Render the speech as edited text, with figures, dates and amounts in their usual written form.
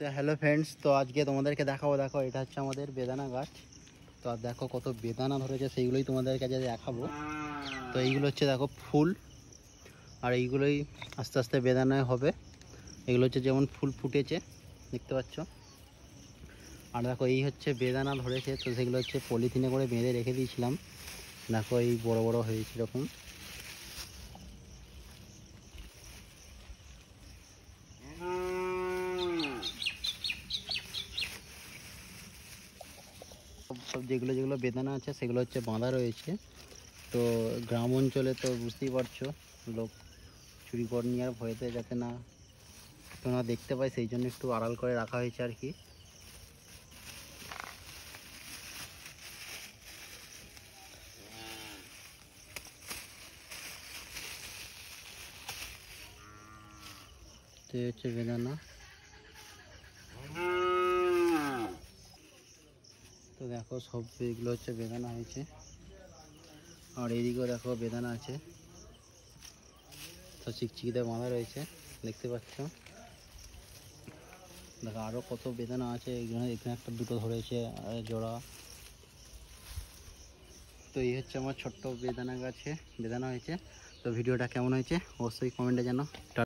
তো hello friends, তো আজকে তোমাদেরকে দেখাবো। দেখো, এটা হচ্ছে আমাদের বেদানা গাছ। তো আর দেখো কত বেদানা ধরেছে, সেইগুলোই তোমাদের কাছে দেখাবো। তো এইগুলো হচ্ছে দেখো ফুল, আর এইগুলোই আস্তে আস্তে বেদানায় হবে। এগুলো হচ্ছে যেমন ফুল ফুটেছে দেখতে পাচ্ছ। আর দেখো এই হচ্ছে বেদানা ধরেছে, তো সেগুলো হচ্ছে পলিথিনে করে বেঁধে রেখে দিয়েছিলাম। দেখো এই বড় বড় হয়েছে এরকম। সব যেগুলো যেগুলো বেদানা আছে সেগুলো হচ্ছে বাঁধা রয়েছে। তো গ্রাম অঞ্চলে তো বুঝতেই পারছো, লোক চুরি করে নেওয়ার ভয়েতে যাতে না তোমরা দেখতে পাই, সেই জন্য একটু আড়াল করে রাখা হয়েছে আর কি। তো এই হচ্ছে বেদানা। তো দেখো সব এগুলো হচ্ছে বেদানা হয়েছে, আর এইদিকেও দেখো বেদানা আছে। তো চিকচিকিতে বাঁধা রয়েছে দেখতে পাচ্ছ। দেখো আরও কত বেদানা আছে, এখানে এখানে একটা দুটো ধরেছে জোড়া। তো এই হচ্ছে আমার ছোট্ট বেদানা গাছে বেদানা হয়েছে। তো ভিডিওটা কেমন হয়েছে অবশ্যই কমেন্টে জানাও।